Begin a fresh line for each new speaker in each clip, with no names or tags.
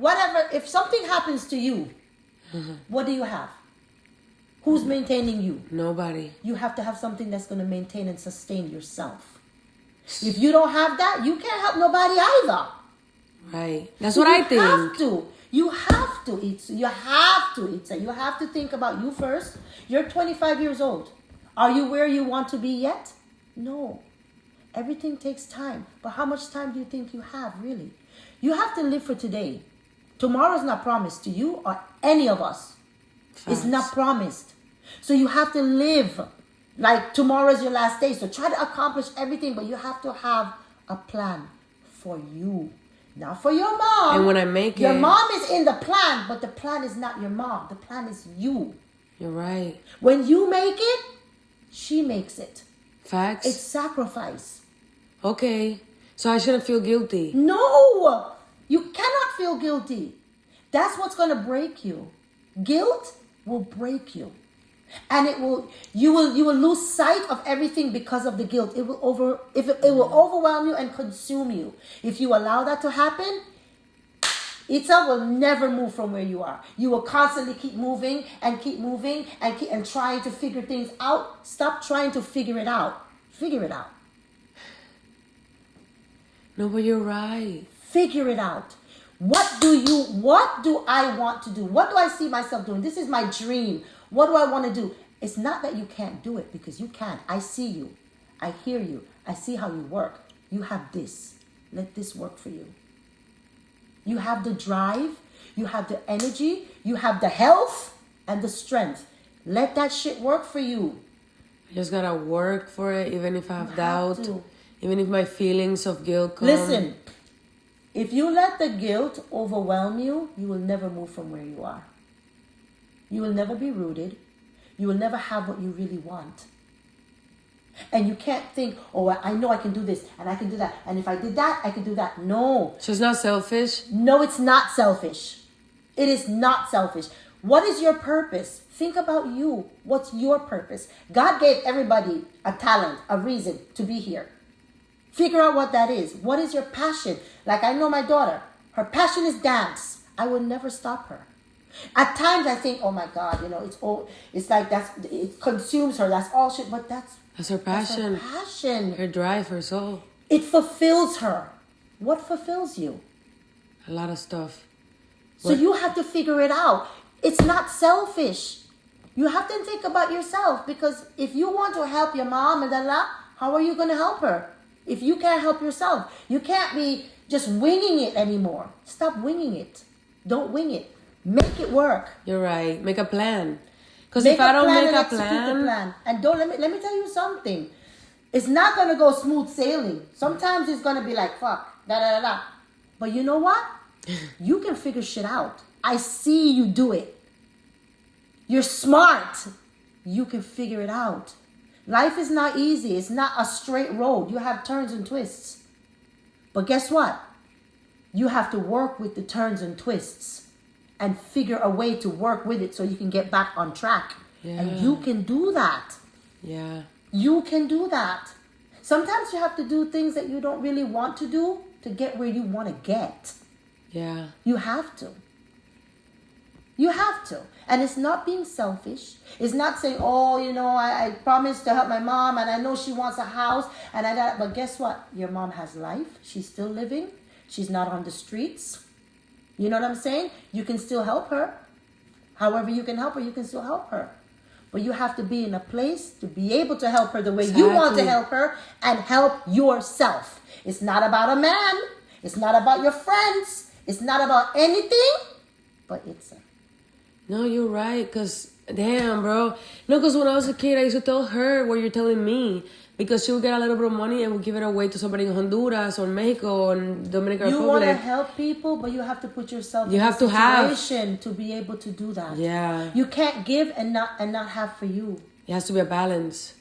whatever, if something happens to you, what do you have? Who's maintaining you?
Nobody.
You have to have something that's going to maintain and sustain yourself. If you don't have that, you can't help nobody either.
Right. That's what I think.
You have to eat. You have to eat. You have to think about you first. You're 25 years old. Are you where you want to be yet? No. Everything takes time. But how much time do you think you have, really? You have to live for today. Tomorrow's not promised to you or any of us.
Facts.
It's not promised. So you have to live like tomorrow's your last day. So try to accomplish everything, but you have to have a plan for you. Not for your mom.
And when I make
your mom is in the plan, but the plan is not your mom. The plan is you.
You're right.
When you make it, she makes it.
Facts.
It's sacrifice.
Okay. So I shouldn't feel guilty.
No! You cannot feel guilty. That's what's going to break you. Guilt will break you. And you will lose sight of everything because of the guilt. It will overwhelm you and consume you. If you allow that to happen, Itza will never move from where you are. You will constantly keep moving and trying to figure things out. Stop trying to figure it out. Figure it out.
No, but you're right.
Figure it out. What do I want to do? What do I see myself doing? This is my dream. What do I want to do? It's not that you can't do it, because you can. I see you. I hear you. I see how you work. You have this. Let this work for you. You have the drive. You have the energy. You have the health and the strength. Let that shit work for you.
I just gotta work for it, even if I have doubt. Even if my feelings of guilt come.
Listen, if you let the guilt overwhelm you, you will never move from where you are. You will never be rooted. You will never have what you really want. And you can't think, oh, I know I can do this and I can do that. And if I did that, I can do that. No.
So it's not selfish?
No, it's not selfish. It is not selfish. What is your purpose? Think about you. What's your purpose? God gave everybody a talent, a reason to be here. Figure out what that is. What is your passion? Like I know my daughter. Her passion is dance. I will never stop her. At times I think, oh my God, it's like it consumes her. That's all shit. But that's
her passion.
That's her passion.
Her drive, her soul.
It fulfills her. What fulfills you?
A lot of stuff.
So you have to figure it out. It's not selfish. You have to think about yourself, because if you want to help your mom and how are you going to help her? If you can't help yourself, you can't be just winging it anymore. Stop winging it. Don't wing it. Make it work.
You're right. Make a plan. Because if I don't make a plan,
and don't let me tell you something. It's not gonna go smooth sailing. Sometimes it's gonna be like fuck, da da da da. But you know what? You can figure shit out. I see you do it. You're smart. You can figure it out. Life is not easy. It's not a straight road. You have turns and twists. But guess what? You have to work with the turns and twists and figure a way to work with it so you can get back on track.
Yeah.
And you can do that.
Yeah.
You can do that. Sometimes you have to do things that you don't really want to do to get where you want to get.
Yeah.
You have to. You have to. And it's not being selfish. It's not saying, oh, I promised to help my mom and I know she wants a house. But guess what? Your mom has life. She's still living. She's not on the streets. You know what I'm saying? You can still help her. However you can help her, you can still help her. But you have to be in a place to be able to help her the way you want to help her and help yourself. It's not about a man. It's not about your friends. It's not about anything. But it's
No, you're right. Because, damn, bro. No, because when I was a kid, I used to tell her what you're telling me. Because she would get a little bit of money and would give it away to somebody in Honduras or Mexico or Dominican Republic.
You want to help people, but you have to put yourself in a situation to be able to do that.
Yeah.
You can't give and not have for you.
It has to be a balance.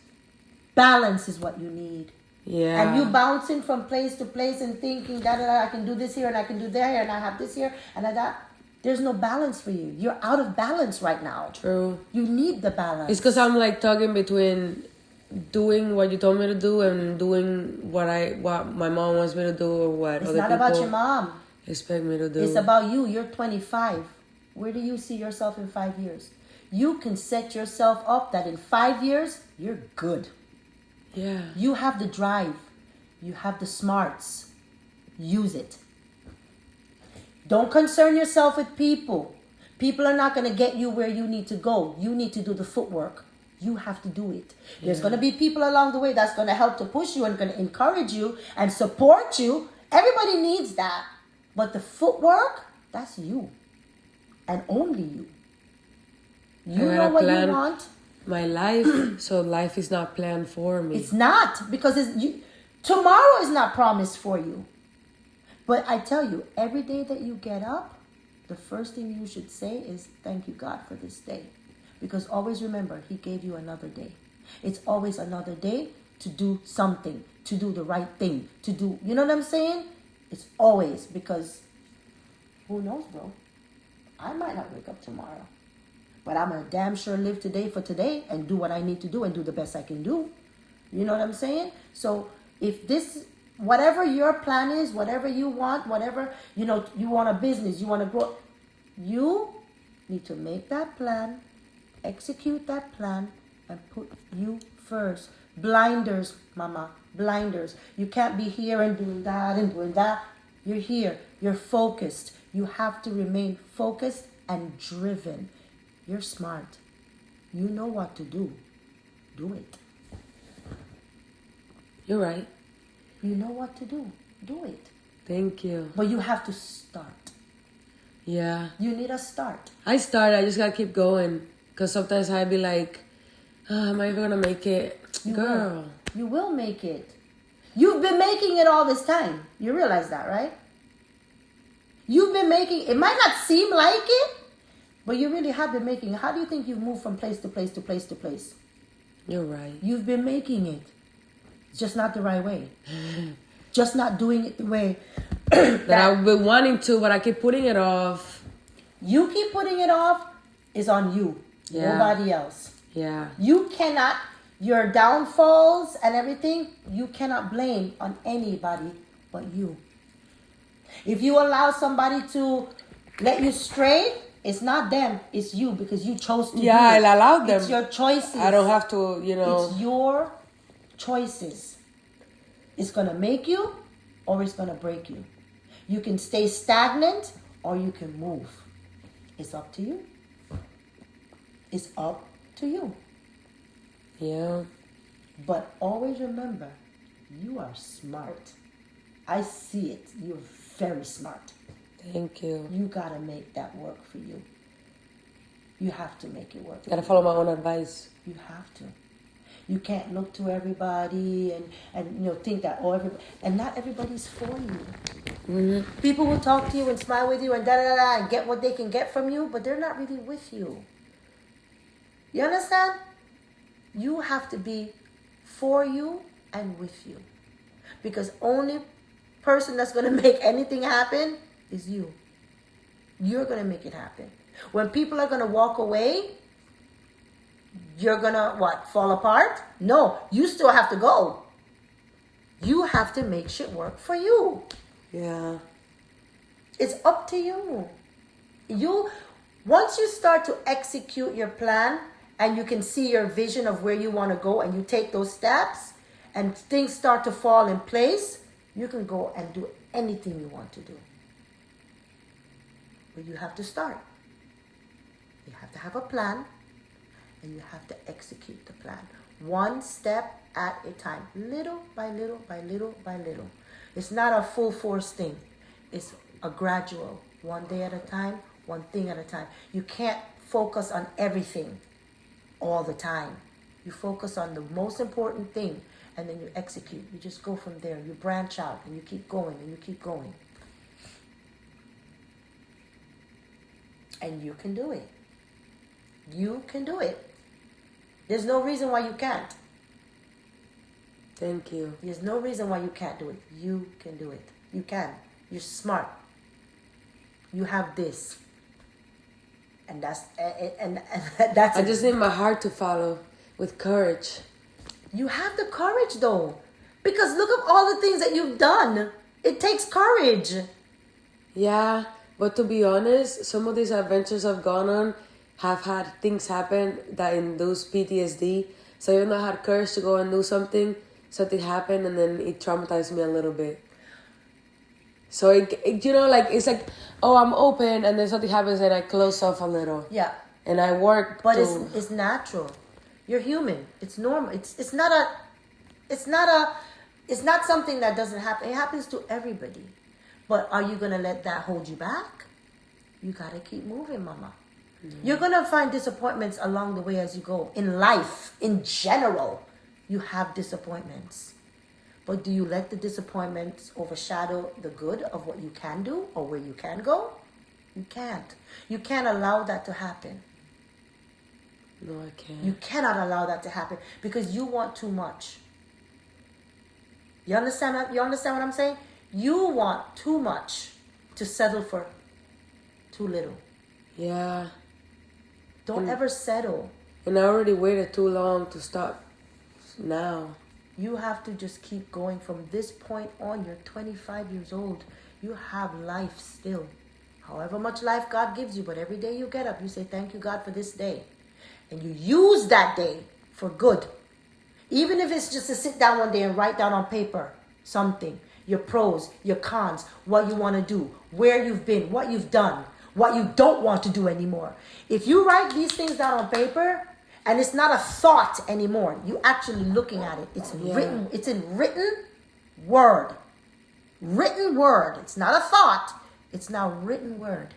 Balance is what you need.
Yeah.
And you bouncing from place to place and thinking, I can do this here and I can do that here and I have this here and that. There's no balance for you. You're out of balance right now.
True.
You need the balance.
It's because I'm like tugging between doing what you told me to do and doing what my mom wants me to do or what
it's
other
not
people.
about your mom.
expect me to do.
It's about you. You're 25. Where do you see yourself in 5 years? You can set yourself up that in 5 years, you're good.
Yeah.
You have the drive. You have the smarts. Use it. Don't concern yourself with people. People are not going to get you where you need to go. You need to do the footwork. You have to do it. There's going to be people along the way that's going to help to push you and going to encourage you and support you. Everybody needs that. But the footwork, that's you. And only you. You know what you want.
My life, so life is not planned for me.
It's not, because tomorrow is not promised for you. But I tell you, every day that you get up, the first thing you should say is, thank you, God, for this day. Because always remember, He gave you another day. It's always another day to do something, to do the right thing, to do, you know what I'm saying? It's always, because who knows, bro? I might not wake up tomorrow. But I'm going to damn sure live today for today and do what I need to do and do the best I can do. You know what I'm saying? So if this, whatever your plan is, whatever you want, whatever, you want a business, you want to grow, you need to make that plan, execute that plan, and put you first. Blinders, mama, blinders. You can't be here and doing that and doing that. You're here. You're focused. You have to remain focused and driven. You're smart. You know what to do. Do it.
You're right.
You know what to do. Do it.
Thank you.
But you have to start.
Yeah.
You need a start.
I just gotta keep going. Because sometimes I be like, am I even gonna make it? Girl.
You will make it. You've been making it all this time. You realize that, right? You've been making, it might not seem like it, but you really have been making it. How do you think you've moved from place to place to place to place?
You're right.
You've been making it. It's just not the right way. Just not doing it the way
that I've been wanting to, but I keep putting it off.
You keep putting it off, is on you. Yeah. Nobody else.
Yeah.
You cannot, your downfalls and everything, you cannot blame on anybody but you. If you allow somebody to let you stray, it's not them, it's you, because you chose to do it.
I allowed them.
It's your choices.
I don't have to,
It's your choices. It's going to make you or it's going to break you. You can stay stagnant or you can move. It's up to you. It's up to you.
Yeah.
But always remember, you are smart. I see it. You're very smart.
Thank you.
You got to make that work for you. You have to make it work.
Got to follow my own advice.
You have to. You can't look to everybody and think that everybody, and not everybody's for you.
Mm-hmm.
People will talk to you and smile with you and and get what they can get from you, but they're not really with you. You understand? You have to be for you and with you, because only person that's going to make anything happen is you. You're going to make it happen. When people are going to walk away, you're going to, fall apart? No, you still have to go. You have to make shit work for you.
Yeah.
It's up to you. Once you start to execute your plan and you can see your vision of where you want to go and you take those steps and things start to fall in place, you can go and do anything you want to do. But you have to start. You have to have a plan. And you have to execute the plan. One step at a time. Little by little by little by little. It's not a full force thing. It's a gradual. One day at a time, one thing at a time. You can't focus on everything all the time. You focus on the most important thing and then you execute. You just go from there. You branch out and you keep going and you keep going. And you can do it. You can do it. There's no reason why you can't.
Thank you.
There's no reason why you can't do it. You can do it. You can. You're smart. You have this. And that's
I just need my heart to follow with courage.
You have the courage though. Because look at all the things that you've done. It takes courage.
Yeah, but to be honest, some of these adventures I've gone on have had things happen that induce PTSD. So even though I had courage to go and do something, something happened and then it traumatized me a little bit. So like it's like, oh, I'm open and then something happens and I close off a little.
Yeah.
And I work.
But it's natural. You're human. It's normal. It's not something that doesn't happen. It happens to everybody. But are you gonna let that hold you back? You gotta keep moving, mama. You're gonna find disappointments along the way as you go. In life, in general, you have disappointments. But do you let the disappointments overshadow the good of what you can do or where you can go? You can't. You can't allow that to happen.
No, I can't.
You cannot allow that to happen because you want too much. You understand that? You understand what I'm saying? You want too much to settle for too little.
Yeah.
Don't ever settle.
And I already waited too long to stop now.
You have to just keep going from this point on. You're 25 years old. You have life still. However much life God gives you, but every day you get up, you say, thank you, God, for this day. And you use that day for good. Even if it's just to sit down one day and write down on paper something, your pros, your cons, what you want to do, where you've been, what you've done, what you don't want to do anymore. If you write these things down on paper, and it's not a thought anymore, you actually looking at it. It's written. It's in written word. Written word. It's not a thought. It's now written word.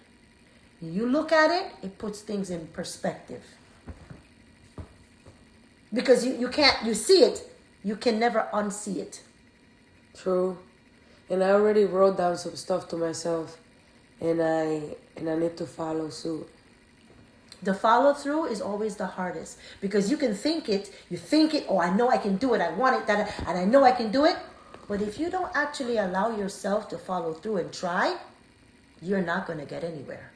You look at it, it puts things in perspective. Because you can't, you see it, you can never unsee it.
True. And I already wrote down some stuff to myself, and I need to follow suit.
The follow through is always the hardest because you can think it, oh, I know I can do it, I want it, and I know I can do it. But if you don't actually allow yourself to follow through and try, you're not going to get anywhere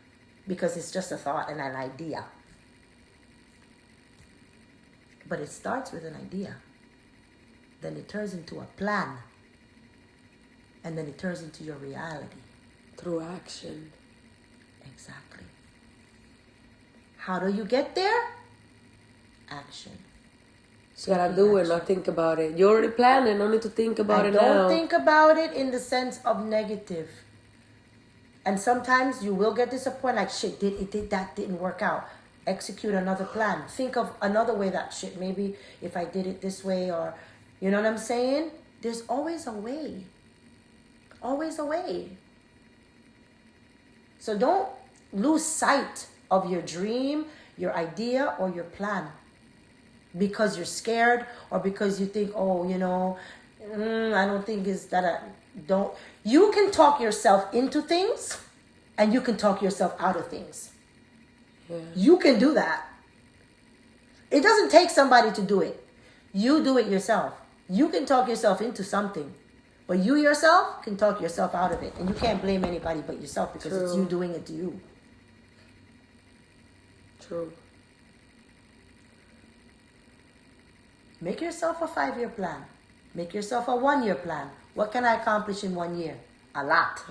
because it's just a thought and an idea. But it starts with an idea. Then it turns into a plan. And then it turns into your reality.
Through action.
Exactly. How do you get there? Action.
So you gotta do it, not think about it. You already planned it, no need to think about it now.
Don't think about it in the sense of negative. And sometimes you will get disappointed, like shit, that didn't work out. Execute another plan. Think of another way that shit, maybe if I did it this way, or you know what I'm saying? There's always a way. Always a way. So don't lose sight of your dream, your idea, or your plan because you're scared or because you think, oh, I don't think it's that. You can talk yourself into things and you can talk yourself out of things. Yeah. You can do that. It doesn't take somebody to do it. You do it yourself. You can talk yourself into something, but you yourself can talk yourself out of it. And you can't blame anybody but yourself because It's you doing it to you.
True.
Make yourself a 5-year plan. Make yourself a 1-year plan. What can I accomplish in 1 year? A lot.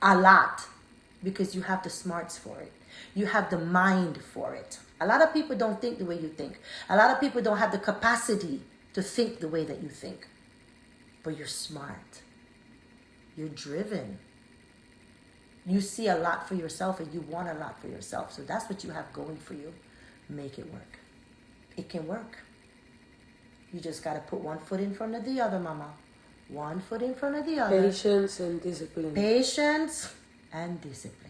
A lot. Because you have the smarts for it. You have the mind for it. A lot of people don't think the way you think. A lot of people don't have the capacity to think the way that you think. But you're smart. You're driven. You see a lot for yourself and you want a lot for yourself. So that's what you have going for you. Make it work. It can work. You just got to put one foot in front of the other, mama. One foot in front of the other.
Patience and discipline.
Patience and discipline.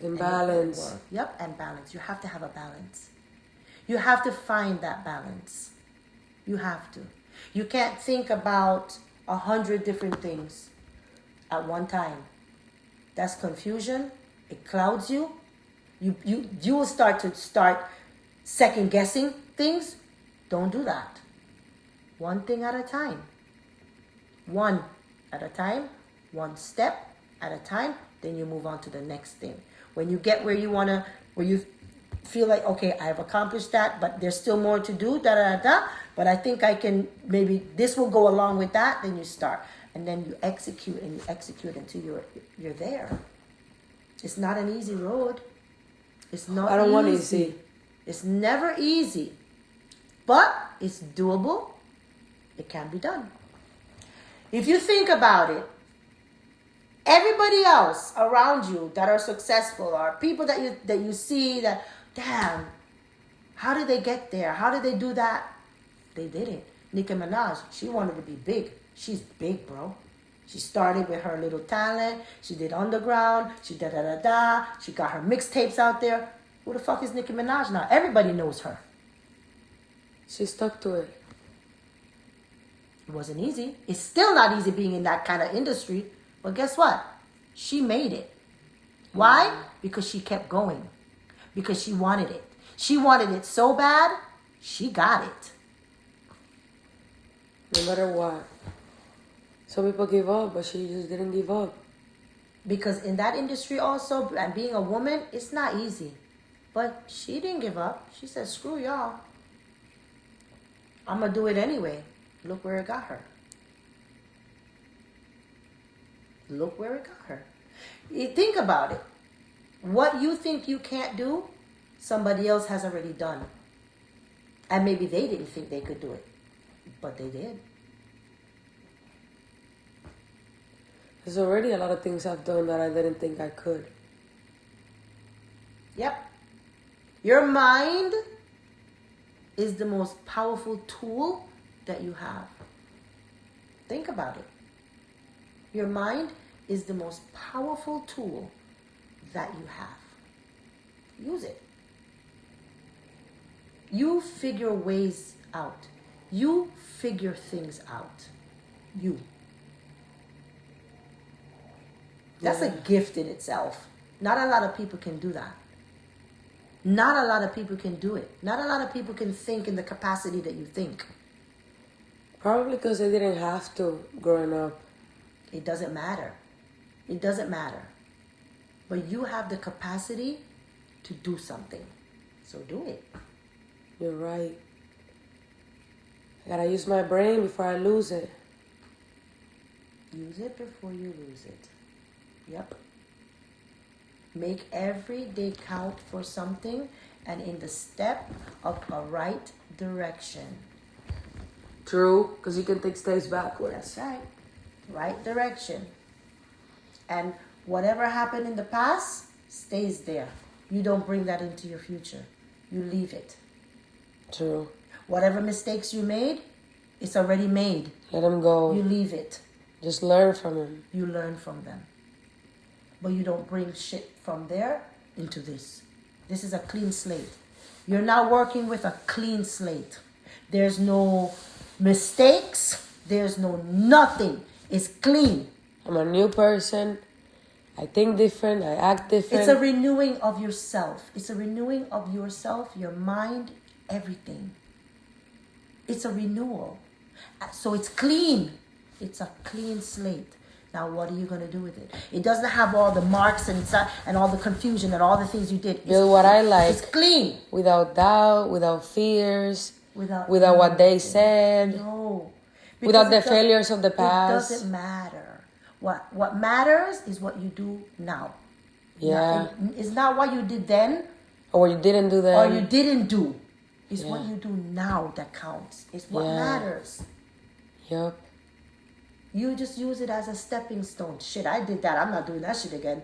And balance.
Yep, and balance. You have to have a balance. You have to find that balance. You have to. You can't think about 100 different things at one time. That's confusion. It clouds you. You will start second guessing things. Don't do that. One thing at a time. One at a time. One step at a time. Then you move on to the next thing. When you get where you feel like, okay, I've accomplished that, but there's still more to do, but I think I can, maybe this will go along with that, then you start. and then you execute and you execute until you're there. It's not an easy road. It's not.
I don't want easy.
It's never easy, but it's doable. It can be done. If you think about it, everybody else around you that are successful or people that you see that, damn, how did they get there? How did they do that? They didn't. Nicki Minaj, she wanted to be big. She's big, bro. She started with her little talent. She did underground. She da-da-da-da. She got her mixtapes out there. Who the fuck is Nicki Minaj now? Everybody knows her.
She stuck to it.
It wasn't easy. It's still not easy being in that kind of industry. But guess what? She made it. Why? Because she kept going. Because she wanted it. She wanted it so bad, she got it.
No matter what. Some people give up, but she just didn't give up.
Because in that industry also, and being a woman, it's not easy. But she didn't give up. She said, screw y'all. I'm going to do it anyway. Look where it got her. Look where it got her. You think about it. What you think you can't do, somebody else has already done. And maybe they didn't think they could do it. But they did.
There's already a lot of things I've done that I didn't think I could.
Yep. Your mind is the most powerful tool that you have. Think about it. Your mind is the most powerful tool that you have. Use it. You figure ways out. You figure things out. You. That's a gift in itself. Not a lot of people can do that. Not a lot of people can do it. Not a lot of people can think in the capacity that you think.
Probably because they didn't have to growing up.
It doesn't matter. It doesn't matter. But you have the capacity to do something. So do it.
You're right. I gotta use my brain before I lose it.
Use it before you lose it. Yep. Make every day count for something and in the step of a right direction.
True, because you can take steps backwards.
That's right. Right direction. And whatever happened in the past stays there. You don't bring that into your future. You leave it.
True.
Whatever mistakes you made, it's already made.
Let them go.
You leave it.
Just learn from them.
You learn from them. But you don't bring shit from there into this. This is a clean slate. You're now working with a clean slate. There's no mistakes. There's no nothing. It's clean.
I'm a new person. I think different. I act different.
It's a renewing of yourself. It's a renewing of yourself, your mind, everything. It's a renewal. So it's clean. It's a clean slate. Now, what are you going to do with it? It doesn't have all the marks and all the confusion and all the things you did.
Build what I like.
It's clean.
Without doubt, without fears,
without
what they said.
No.
Without the failures of the past.
It doesn't matter. What matters is what you do now.
Yeah.
It's not what you did then.
Or what you didn't do then.
Or you didn't do. It's what you do now that counts. It's what matters.
Yep.
You just use it as a stepping stone. Shit, I did that. I'm not doing that shit again.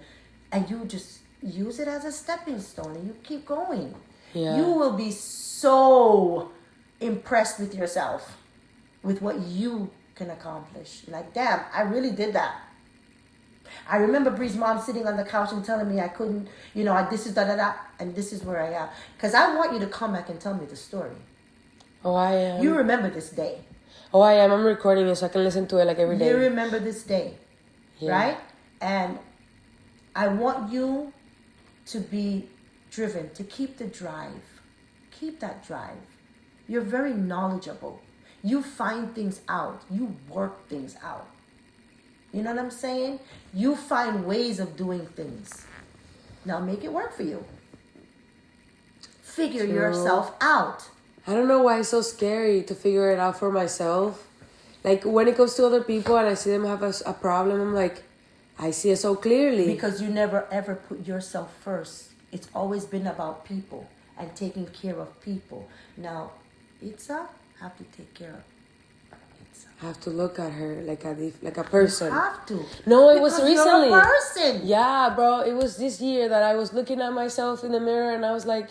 And you just use it as a stepping stone and you keep going.
Yeah.
You will be so impressed with yourself, with what you can accomplish. Like, damn, I really did that. I remember Bree's mom sitting on the couch and telling me I couldn't, this is da-da-da, and this is where I am. Because I want you to come back and tell me the story.
Oh, I am.
You remember this day.
Oh, I am. I'm recording it so I can listen to it like every day.
You remember this day, right? And I want you to be driven, to keep the drive. Keep that drive. You're very knowledgeable. You find things out. You work things out. You know what I'm saying? You find ways of doing things. Now make it work for you. Figure yourself out.
I don't know why it's so scary to figure it out for myself. Like, when it comes to other people and I see them have a problem, I'm like, I see it so clearly.
Because you never ever put yourself first. It's always been about people and taking care of people. Now, Itza have to take care of Itza.
I have to look at her like a person.
You have to.
No, it
Because
was recently.
You're a person.
Yeah, bro. It was this year that I was looking at myself in the mirror and I was like,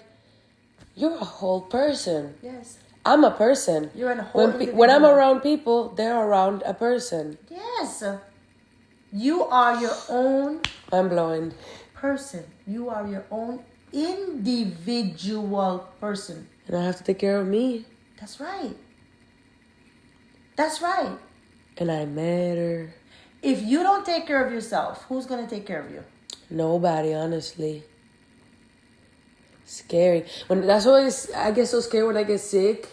you're a whole person.
Yes.
I'm a person.
You're a whole
when I'm around people, they're around a person.
Yes. You are your own
I'm blowing.
person. You are your own individual person.
And I have to take care of me.
That's right. That's right.
And I matter.
If you don't take care of yourself, who's going to take care of you?
Nobody, honestly. Scary. That's why I get so scared when I get sick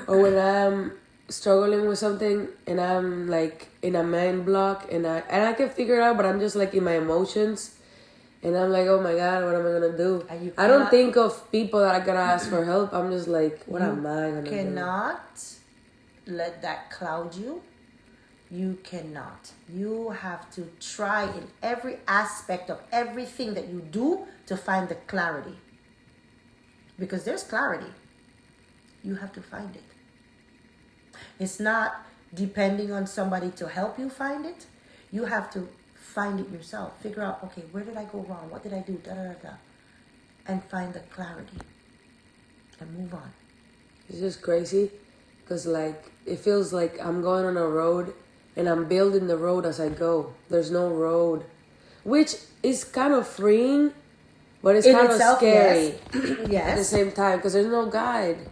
or when I'm struggling with something and I'm like in a mind block and I can figure it out, but I'm just like in my emotions and I'm like, oh my God, what am I gonna do? I don't think of people that I gotta ask for help. I'm just like, what am I gonna do?
You cannot let that cloud you. You cannot. You have to try in every aspect of everything that you do to find the clarity. Because there's clarity. You have to find it. It's not depending on somebody to help you find it. You have to find it yourself. Figure out, okay, where did I go wrong? What did I do? Da, da, da, da. And find the clarity. And move on.
It's just crazy. Because like, it feels like I'm going on a road and I'm building the road as I go. There's no road. Which is kind of freeing. But it's kind of scary
yes.
At the same time because there's no guide.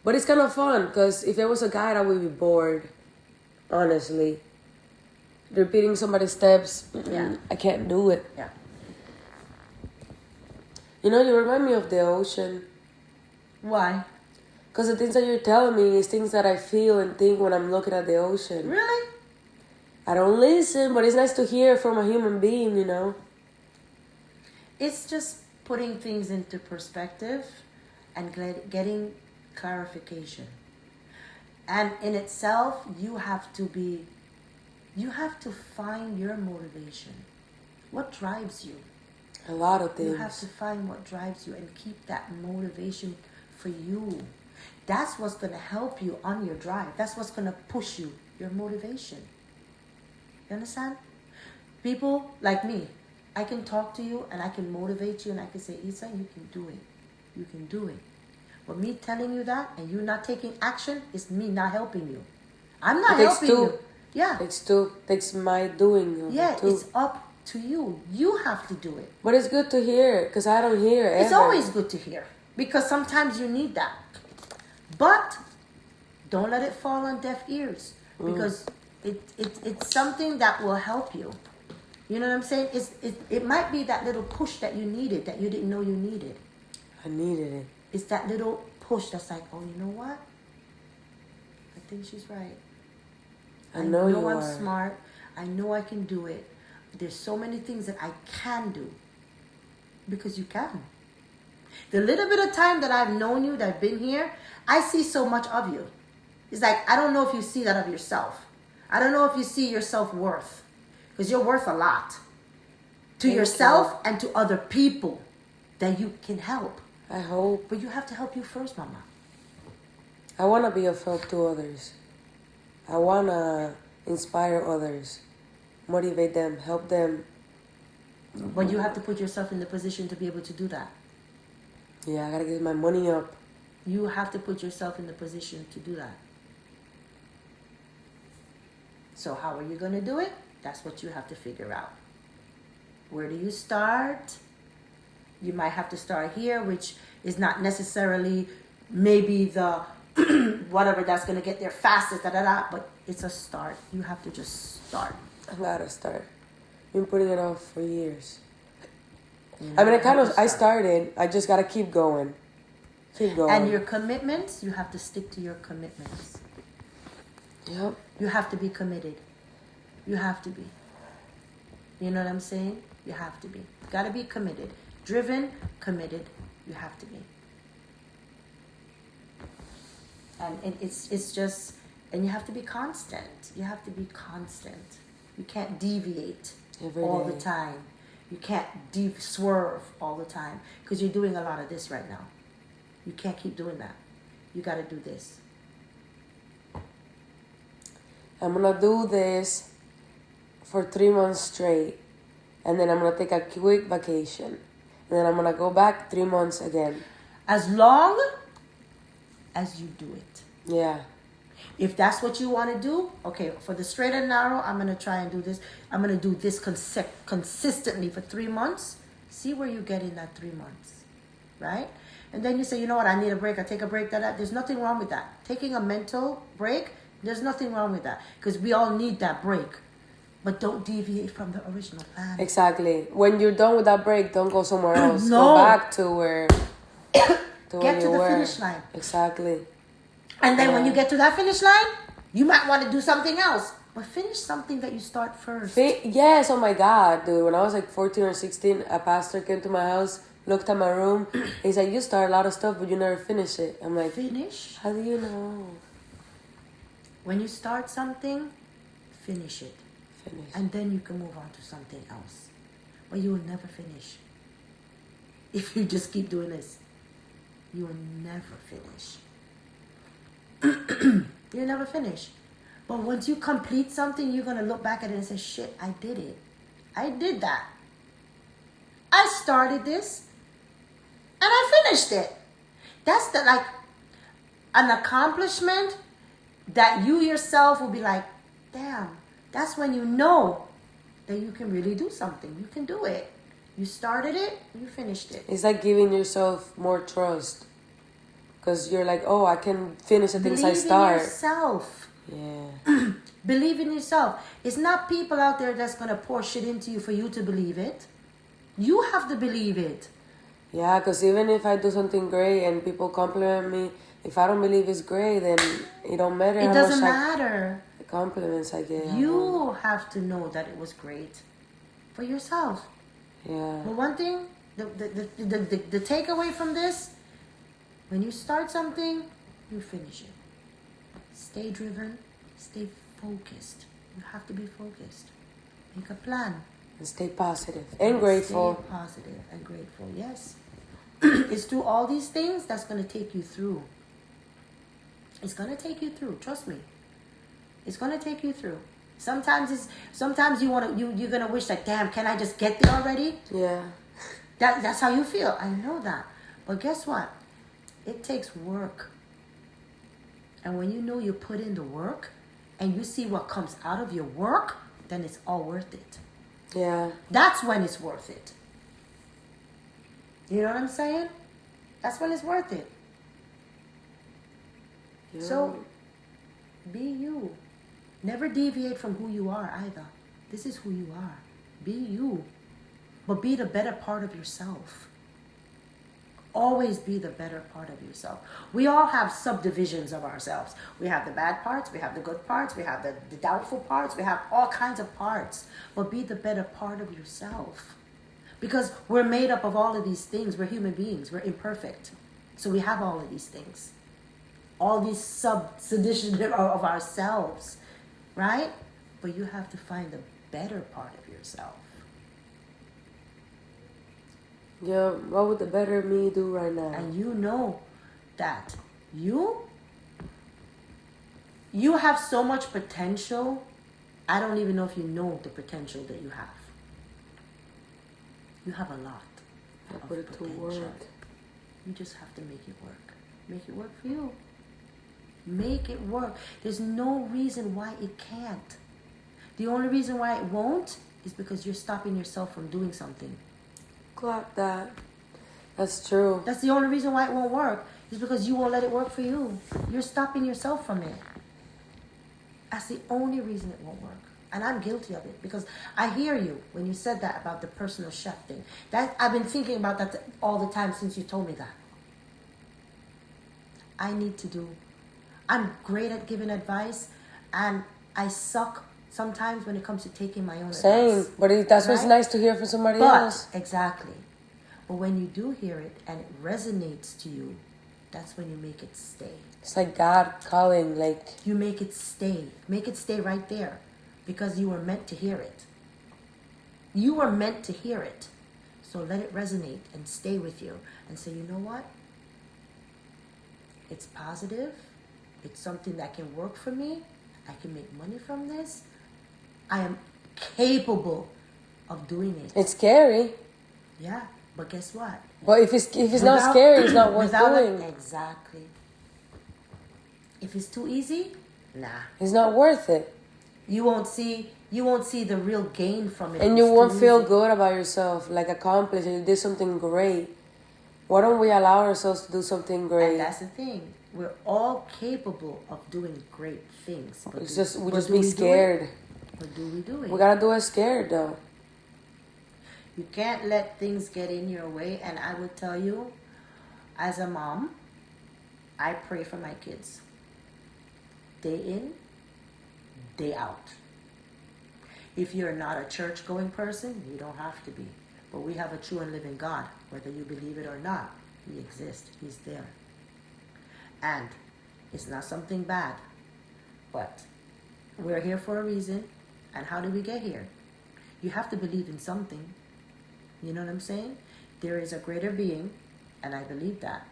But it's kind of fun because if there was a guide, I would be bored, honestly. Repeating somebody's steps, I can't do it.
Yeah.
You know, you remind me of the ocean.
Why?
Because the things that you're telling me is things that I feel and think when I'm looking at the ocean.
Really?
I don't listen, but it's nice to hear from a human being, you know?
It's just putting things into perspective and getting clarification. And in itself, you have to find your motivation. What drives you?
A lot of things.
You have to find what drives you and keep that motivation for you. That's what's going to help you on your drive. That's what's going to push you, your motivation. You understand? People like me, I can talk to you and I can motivate you and I can say, Isa, you can do it. You can do it. But me telling you that and you not taking action is me not helping you. I'm not helping you. Yeah.
Takes my doing.
Yeah, it's up to you. You have to do it.
But it's good to hear because I don't hear it.
It's always good to hear because sometimes you need that. But don't let it fall on deaf ears because it's something that will help you. You know what I'm saying? It might be that little push that you needed that you didn't know you needed.
I needed it.
It's that little push that's like, oh, you know what? I think she's right.
I know you
I'm
are.
smart. I know I can do it. There's so many things that I can do. Because you can. The little bit of time that I've known you, that I've been here, I see so much of you. It's like, I don't know if you see that of yourself. I don't know if you see your self-worth. Because you're worth a lot. To yourself and to other people that you can help.
I hope.
But you have to help you first, Mama.
I want to be of help to others. I want to inspire others. Motivate them. Help them.
But you have to put yourself in the position to be able to do that.
Yeah, I got to get my money up.
You have to put yourself in the position to do that. So how are you going to do it? That's what you have to figure out. Where do you start? You might have to start here, which is not necessarily maybe the whatever that's going to get there fastest, but it's a start. You have to just start.
I gotta start. Been putting it off for years. I mean, I started. I just gotta keep going. Keep going.
And your commitments, you have to stick to your commitments.
Yep.
You have to be committed. You have to be. You know what I'm saying? You have to be. You gotta be committed. Driven, committed. You have to be. And it's just And you have to be constant. You have to be constant. You can't deviate
Every
all
day.
the time. You can't swerve all the time because you're doing a lot of this right now. You can't keep doing that. You got to do this.
I'm going to do this for 3 months straight. And then I'm going to take a quick vacation. And then I'm going to go back 3 months again.
As long as you do it.
Yeah.
If that's what you want to do, okay, for the straight and narrow, I'm going to try and do this. I'm going to do this consistently for 3 months. See where you get in that 3 months, right? And then you say, you know what, I need a break. I take a break. There's nothing wrong with that. Taking a mental break, there's nothing wrong with that because we all need that break. But don't deviate from the original plan.
Exactly. When you're done with that break, don't go somewhere else.
No.
Go back to where
Get to the finish line.
Exactly.
And then when you get to that finish line, you might want to do something else. But finish something that you start first.
Yes, oh my God, dude. When I was like 14 or 16, a pastor came to my house, looked at my room. He said, you start a lot of stuff, but you never finish it. I'm like,
Finish.
How do you know?
When you start something, finish it.
Finish.
And then you can move on to something else. But you will never finish. If you just keep doing this, you will never finish. You'll never finish. But once you complete something, you're going to look back at it and say, shit, I did it. I did that. I started this and I finished it. That's an accomplishment that you yourself will be like, damn, that's when you know that you can really do something. You can do it. You started it, you finished it.
It's like giving yourself more trust. Because you're like, oh, I can finish the things I start.
Believe in yourself.
Yeah.
Believe in yourself. It's not people out there that's going to pour shit into you for you to believe it. You have to believe it.
Yeah, because even if I do something great and people compliment me, if I don't believe it's great, then it don't matter
It
how
doesn't
much
matter.
the compliments I get.
You have to know that it was great for yourself.
Yeah.
But one thing, the takeaway from this, when you start something, you finish it. Stay driven. Stay focused. You have to be focused. Make a plan.
And stay positive and grateful.
Stay positive and grateful, yes. It's through all these things that's going to take you through. It's going to take you through. Trust me. It's going to take you through. Sometimes you're going to wish like, damn, can I just get there already?
Yeah.
That's how you feel. I know that. But guess what? It takes work. And when you know you put in the work and you see what comes out of your work, then it's all worth it.
Yeah.
That's when it's worth it. You know what I'm saying? That's when it's worth it.
Yeah.
So, be you. Never deviate from who you are either. This is who you are. Be you. But be the better part of yourself. Always be the better part of yourself. We all have subdivisions of ourselves. We have the bad parts, we have the good parts, we have the doubtful parts, we have all kinds of parts. But be the better part of yourself. Because we're made up of all of these things. We're human beings. We're imperfect. So we have all of these things. All these subdivisions of ourselves. Right? But you have to find the better part of yourself.
Yeah, what would the better me do right now?
And you know that you have so much potential. I don't even know if you know the potential that you have. You have a lot
I
of
put it to
potential.
work.
You just have to make it work. Make it work for you. Make it work. There's no reason why it can't. The only reason why it won't is because you're stopping yourself from doing something.
Clap that. That's true.
That's the only reason why it won't work. Is because you won't let it work for you. You're stopping yourself from it. That's the only reason it won't work. And I'm guilty of it because I hear you when you said that about the personal chef thing. That I've been thinking about that all the time since you told me that. I'm great at giving advice and I suck sometimes when it comes to taking my own advice.
Same. But that's what's
Right?
nice to hear from somebody else.
Exactly. But when you do hear it and it resonates to you, that's when you make it stay.
It's like God calling, like...
You make it stay. Make it stay right there. Because you were meant to hear it. You were meant to hear it. So let it resonate and stay with you. And say, you know what? It's positive. It's something that can work for me. I can make money from this. I am capable of doing it.
It's scary.
Yeah, but guess what?
But if it's not scary, it's not worth doing.
Exactly. If it's too easy, nah.
It's not worth it.
You won't see the real gain from it.
And you won't feel good about yourself, like accomplished, and you did something great. Why don't we allow ourselves to do something great?
And that's the thing. We're all capable of doing great things. But
we just be scared.
But do we do it?
We gotta do it scared though.
You can't let things get in your way. And I would tell you, as a mom, I pray for my kids. Day in, day out. If you're not a church-going person, you don't have to be. But we have a true and living God. Whether you believe it or not, He exists. He's there. And it's not something bad. But we're here for a reason. And how did we get here? You have to believe in something. You know what I'm saying? There is a greater being, and I believe that.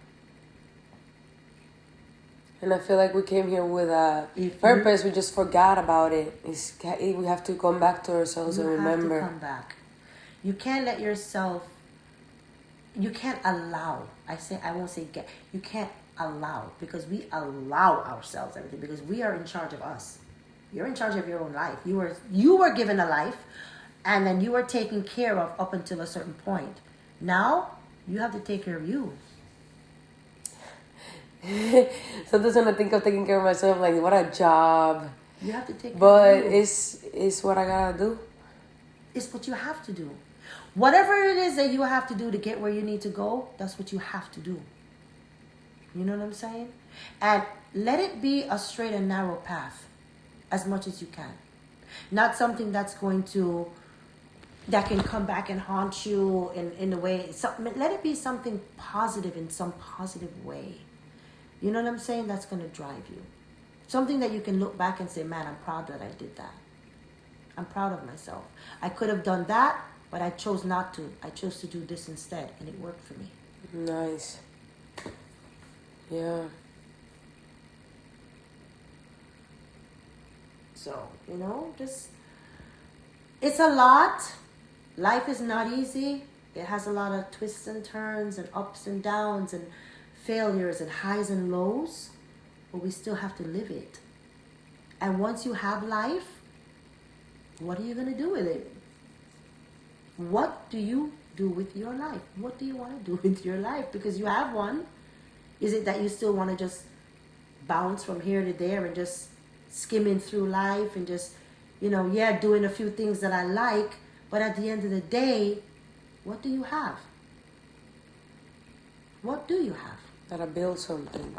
And I feel like we came here with a purpose. We just forgot about it. We have to come back to ourselves and remember.
You have to come back. You can't let yourself... You can't allow. I won't say get. You can't allow. Because we allow ourselves everything. Because we are in charge of us. You're in charge of your own life. You were given a life. And then you were taken care of up until a certain point. Now, you have to take care of you.
Sometimes when I think of taking care of myself, like, what a job.
You have to take care
but
of you.
it's what I gotta do.
It's what you have to do. Whatever it is that you have to do to get where you need to go, that's what you have to do. You know what I'm saying? And let it be a straight and narrow path as much as you can. Not something that's going to... that can come back and haunt you in a way. Let it be something positive in some positive way. You know what I'm saying? That's going to drive you. Something that you can look back and say, man, I'm proud that I did that. I'm proud of myself. I could have done that, but I chose not to. I chose to do this instead, and it worked for me.
Nice. Yeah.
So, just... It's a lot. Life is not easy. It has a lot of twists and turns and ups and downs and failures and highs and lows, but we still have to live it. And once you have life, what are you going to do with it? What do you do with your life? What do you want to do with your life? Because you have one. Is it that you still want to just bounce from here to there and just skimming through life and just, doing a few things that I like, but at the end of the day, what do you have? What do you have?
Gotta build something.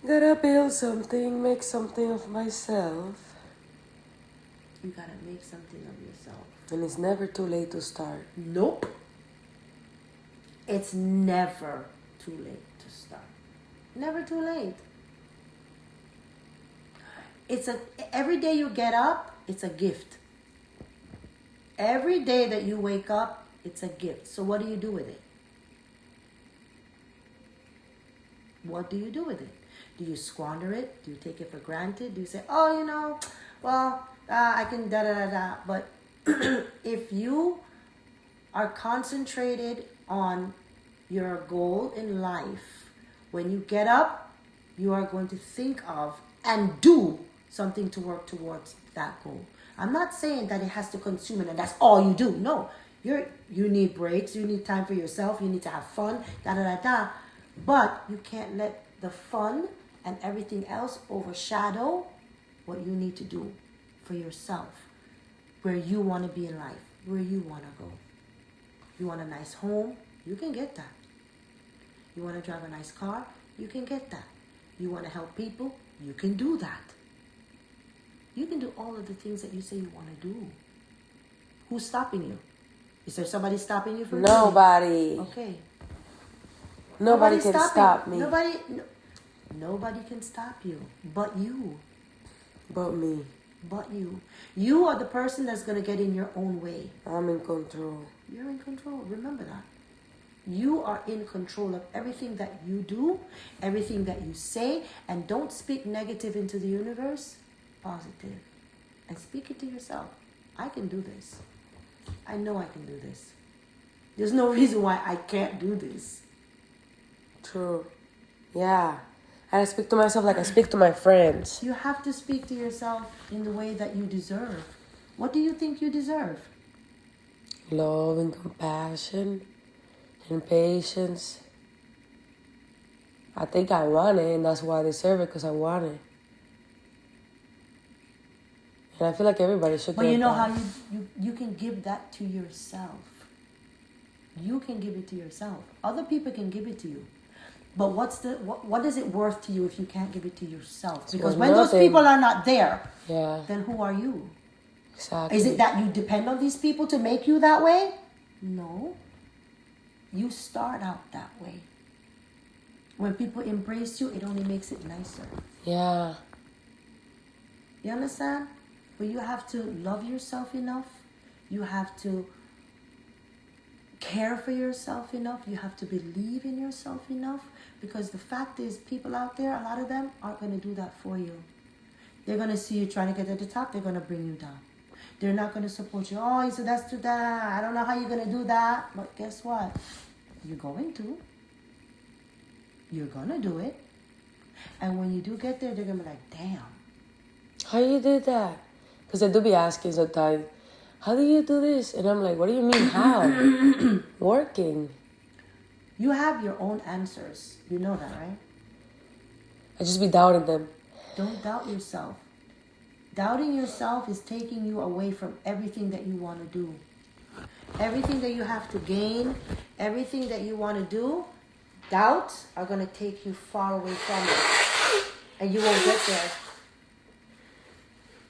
Gotta build something, make something of myself.
You gotta make something of yourself.
And it's never too late to start.
Nope. It's never too late to start. Never too late. Every day you get up, it's a gift. Every day that you wake up, it's a gift. So what do you do with it? What do you do with it? Do you squander it? Do you take it for granted? Do you say, I can da-da-da-da. But if you are concentrated on your goal in life, when you get up, you are going to think of and do something to work towards that goal. I'm not saying that it has to consume it and that's all you do. No, you need breaks. You need time for yourself. You need to have fun, da-da-da-da. But you can't let the fun and everything else overshadow what you need to do for yourself, where you want to be in life, where you want to go. You want a nice home? You can get that. You want to drive a nice car? You can get that. You want to help people? You can do that. You can do all of the things that you say you want to do. Who's stopping you? Is there somebody stopping you from
Nobody.
doing it? Okay.
Nobody can stop me.
Nobody can stop you but you.
But me.
But you. You are the person that's going to get in your own way.
I'm in control.
You're in control. Remember that. You are in control of everything that you do, everything that you say, and don't speak negative into the universe. Positive. And speak it to yourself. I can do this. I know I can do this. There's no reason why I can't do this.
True. Yeah. And I speak to myself like I speak to my friends.
You have to speak to yourself in the way that you deserve. What do you think you deserve?
Love and compassion and patience. I think I want it, and that's why I deserve it, because I want it. And I feel like everybody should.
But you know how you can give that to yourself. You can give it to yourself. Other people can give it to you. But what is it worth to you if you can't give it to yourself? Because when those people are not there, then who are you?
Exactly.
Is it that you depend on these people to make you that way? No. You start out that way. When people embrace you, it only makes it nicer.
Yeah.
You understand? But you have to love yourself enough. You have to care for yourself enough. You have to believe in yourself enough. Because the fact is, people out there, a lot of them aren't going to do that for you. They're going to see you trying to get to the top. They're going to bring you down. They're not going to support you. Oh, so that's too that. I don't know how you're going to do that. But guess what? You're going to. You're going to do it. And when you do get there, they're going to be like, damn.
How you did that? Because they do be asking sometimes, how do you do this? And I'm like, what do you mean, how? Working.
You have your own answers. You know that, right?
I just be doubting them.
Don't doubt yourself. Doubting yourself is taking you away from everything that you want to do. Everything that you have to gain, everything that you want to do, doubts are going to take you far away from it. And you won't get there.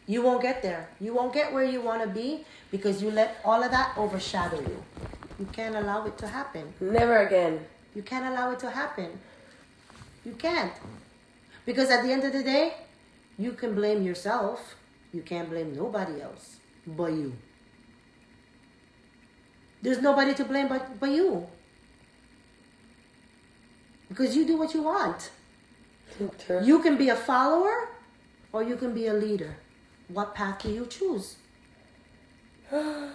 You won't get there. You won't get where you want to be because you let all of that overshadow you. You can't allow it to happen.
Never again.
You can't allow it to happen. You can't. Because at the end of the day, you can blame yourself. You can't blame nobody else but you. There's nobody to blame but you. Because you do what you want.
True.
You can be a follower or you can be a leader. What path do you choose? You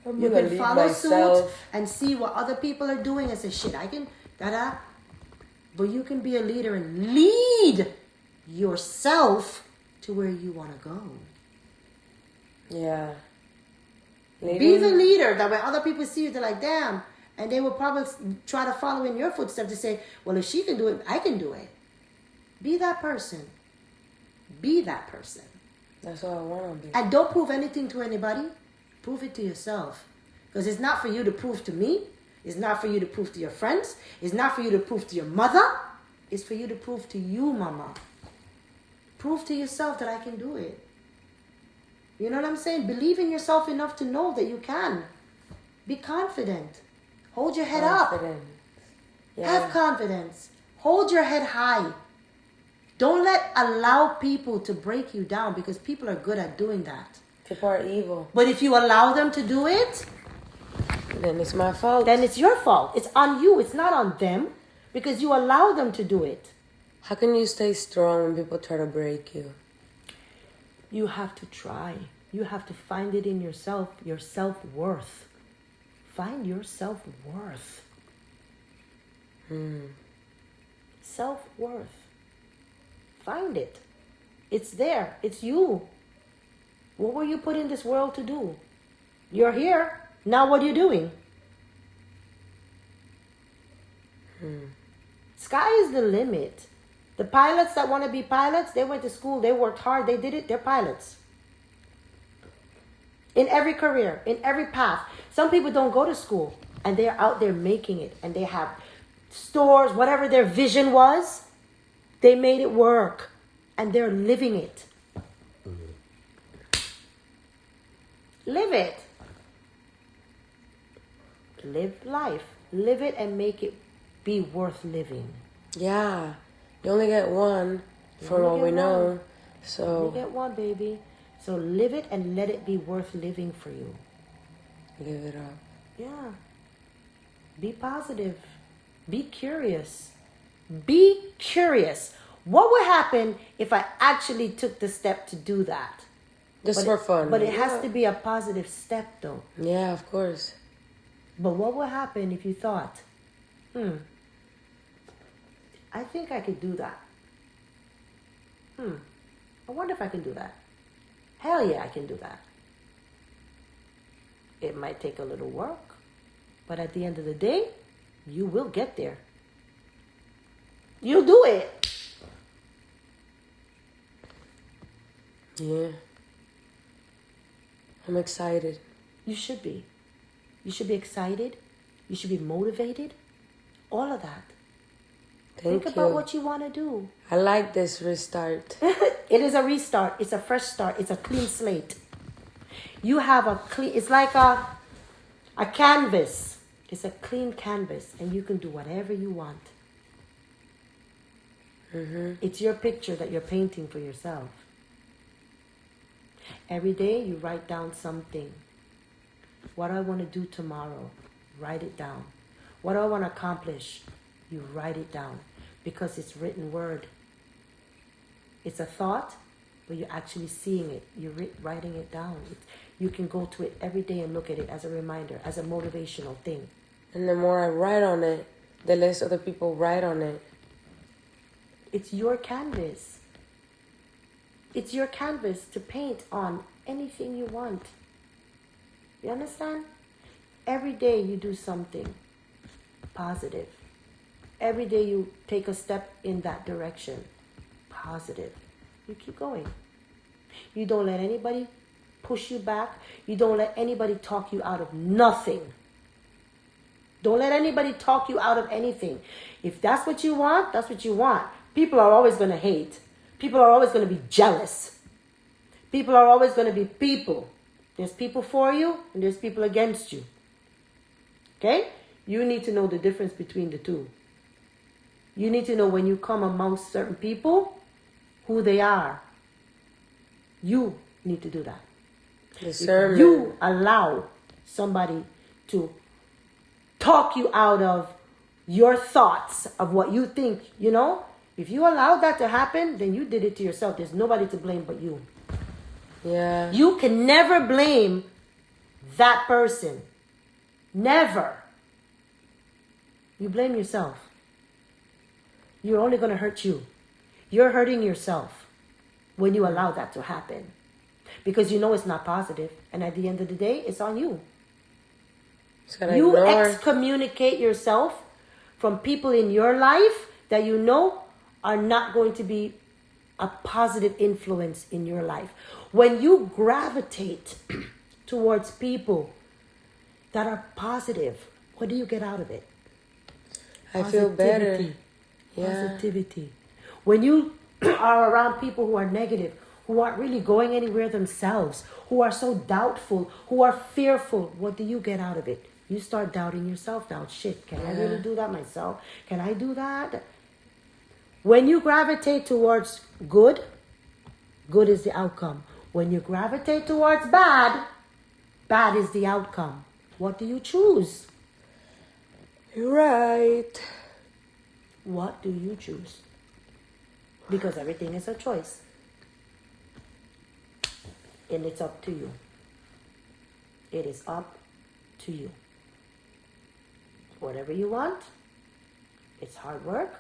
can follow suit and see what other people are doing and say, shit, I can, da-da. But you can be a leader and lead yourself to where you want to go.
Yeah.
Be the leader that when other people see you, they're like, damn. And they will probably try to follow in your footsteps to say, well, if she can do it, I can do it. Be that person. Be that person.
That's what I want to be.
And don't prove anything to anybody. Prove it to yourself. Because it's not for you to prove to me. It's not for you to prove to your friends. It's not for you to prove to your mother. It's for you to prove to you, mama. Prove to yourself that I can do it. You know what I'm saying? Believe in yourself enough to know that you can. Be confident. Hold your head up. Yeah. Have confidence. Hold your head high. Don't allow people to break you down because people are good at doing that.
People are evil.
But if you allow them to do it,
then it's my fault.
Then it's your fault. It's on you. It's not on them because you allow them to do it.
How can you stay strong when people try to break you?
You have to try. You have to find it in yourself, your self-worth. Find your self-worth. Self-worth. Find it. It's there. It's you. What were you put in this world to do? You're here. Now what are you doing? Sky is the limit. The pilots that want to be pilots, they went to school, they worked hard, they did it, they're pilots. In every career, in every path. Some people don't go to school and they're out there making it and they have stores, whatever their vision was, they made it work and they're living it. Live it. Live life. Live it and make it be worth living.
Yeah. You only get one from what we know. So
You get one, baby. So live it and let it be worth living for you.
live it up.
Yeah. Be positive. Be curious. Be curious. What would happen if I actually took the step to do that?
Just for fun.
But it has to be a positive step, though.
Yeah, of course.
But what would happen if you thought, I think I could do that. I wonder if I can do that. Hell yeah, I can do that. It might take a little work, but at the end of the day, you will get there. You'll do it.
Yeah. I'm excited.
You should be. You should be excited. You should be motivated. All of that.
Think
about what you want to do.
I like this restart.
It is a restart. It's a fresh start. It's a clean slate. You have a clean, it's like a canvas. It's a clean canvas and you can do whatever you want. It's your picture that you're painting for yourself. Every day you write down something. What do I want to do tomorrow? Write it down. What do I want to accomplish? You write it down because it's written word. It's a thought, but you're actually seeing it. You're writing it down. You can go to it every day and look at it as a reminder, as a motivational thing.
And the more I write on it, the less other people write on it.
It's your canvas. It's your canvas to paint on anything you want. You understand? Every day you do something positive. Every day you take a step in that direction. Positive. You keep going. You don't let anybody push you back. You don't let anybody talk you out of nothing. Don't let anybody talk you out of anything. If that's what you want, that's what you want. People are always going to hate. People are always going to be jealous. People are always going to be people. There's people for you and there's people against you. Okay? You need to know the difference between the two. You need to know when you come amongst certain people, who they are. You need to do that.
Discernment.
If you allow somebody to talk you out of your thoughts of what you think, if you allow that to happen, then you did it to yourself. There's nobody to blame but you.
Yeah.
You can never blame that person. Never. You blame yourself. You're only going to hurt you. You're hurting yourself when you allow that to happen. Because you know it's not positive. And at the end of the day, it's on you. You excommunicate yourself from people in your life that you know are not going to be a positive influence in your life. When you gravitate towards people that are positive, what do you get out of it?
I feel better.
Yeah. Positivity. When you are around people who are negative, who aren't really going anywhere themselves, who are so doubtful, who are fearful, what do you get out of it? You start doubting yourself now. Shit, can I really do that myself? Can I do that? When you gravitate towards good, good is the outcome. When you gravitate towards bad, bad is the outcome. What do you choose?
You're right.
What do you choose? Because everything is a choice. And it's up to you. It is up to you. Whatever you want, it's hard work,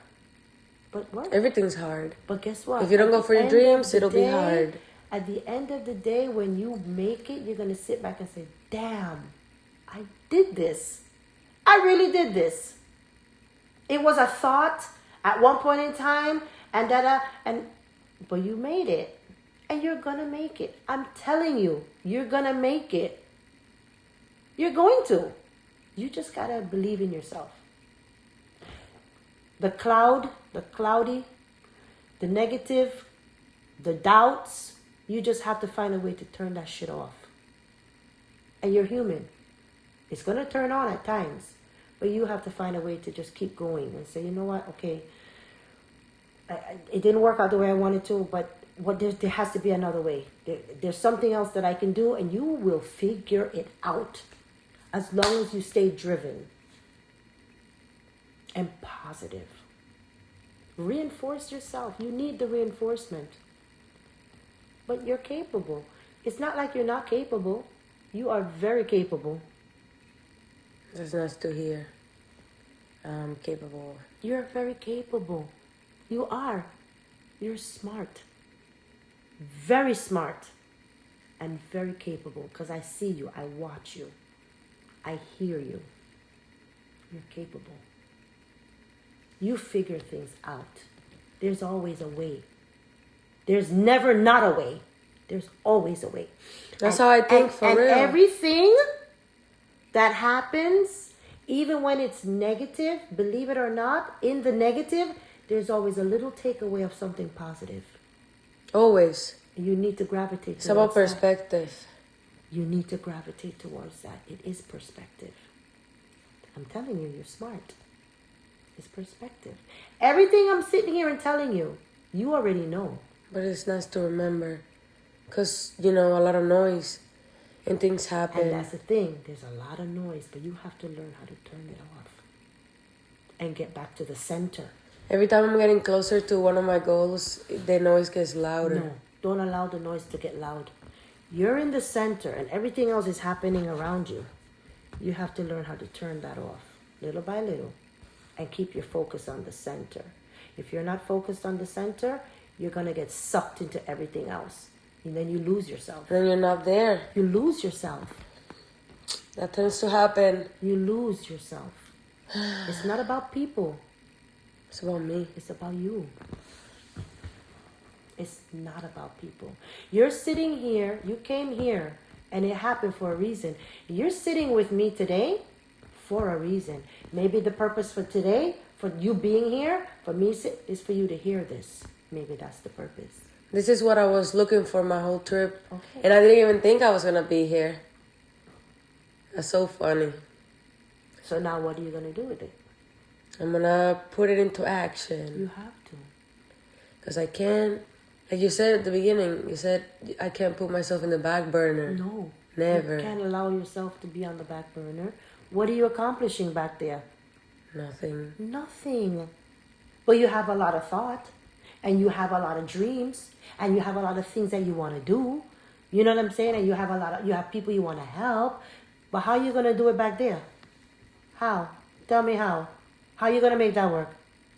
but work.
Everything's hard.
But guess what?
If you don't go for your dreams, it'll be hard.
At the end of the day, when you make it, you're going to sit back and say, damn, I did this. I really did this. It was a thought at one point in time, but you made it. And you're going to make it. I'm telling you, you're going to make it. You're going to. You just got to believe in yourself. The cloudy, the negative, the doubts, you just have to find a way to turn that shit off. And you're human. It's going to turn on at times. But you have to find a way to just keep going and say, you know what, okay, it didn't work out the way I wanted to, but there has to be another way. There's something else that I can do, and you will figure it out as long as you stay driven and positive. Reinforce yourself. You need the reinforcement. But you're capable. It's not like you're not capable. You are very capable.
It's nice to hear. I'm capable.
You're very capable. You are. You're smart. Very smart. And very capable. Because I see you. I watch you. I hear you. You're capable. You figure things out. There's always a way. There's never not a way. There's always a way.
That's how I think, for real.
And everything that happens, even when it's negative, believe it or not, in the negative, there's always a little takeaway of something positive.
Always.
You need to gravitate towards
It's about perspective.
You need to gravitate towards that. It is perspective. I'm telling you, you're smart. It's perspective. Everything I'm sitting here and telling you, you already know.
But it's nice to remember. Because, a lot of noise and things happen.
And that's the thing. There's a lot of noise, but you have to learn how to turn it off. And get back to the center.
Every time I'm getting closer to one of my goals, the noise gets louder.
No, don't allow the noise to get loud. You're in the center and everything else is happening around you. You have to learn how to turn that off, little by little. And keep your focus on the center. If you're not focused on the center, you're going to get sucked into everything else. And then you lose yourself.
Then you're not there.
You lose yourself.
That tends to happen.
You lose yourself. It's not about people.
It's about me.
It's about you. It's not about people. You're sitting here. You came here. And it happened for a reason. You're sitting with me today for a reason. Maybe the purpose for today, for you being here, for me, is for you to hear this. Maybe that's the purpose.
This is what I was looking for my whole trip.
Okay.
And I didn't even think I was going to be here. That's so funny.
So now what are you going to do with it?
I'm going to put it into action.
You have to.
Because I can't, like you said at the beginning, you said I can't put myself in the back burner.
No.
Never.
You can't allow yourself to be on the back burner. What are you accomplishing back there?
Nothing.
Nothing. But you have a lot of thought. And you have a lot of dreams. And you have a lot of things that you want to do. You know what I'm saying? And you have people you want to help. But how are you going to do it back there? How? Tell me how. How are you going to make that work?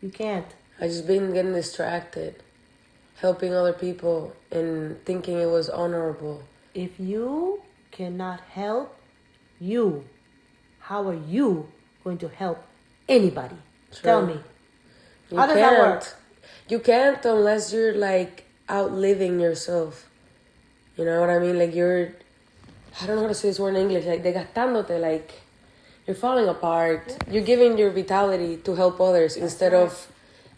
You can't.
I just been getting distracted. Helping other people and thinking it was honorable.
If you cannot help you, how are you going to help anybody?
True.
Tell me.
You
How does that work?
You can't unless you're like outliving yourself. You know what I mean? Like you're, I don't know how to say this word in English, like desgastándote, like you're falling apart. Yeah. You're giving your vitality to help others. That's instead right. of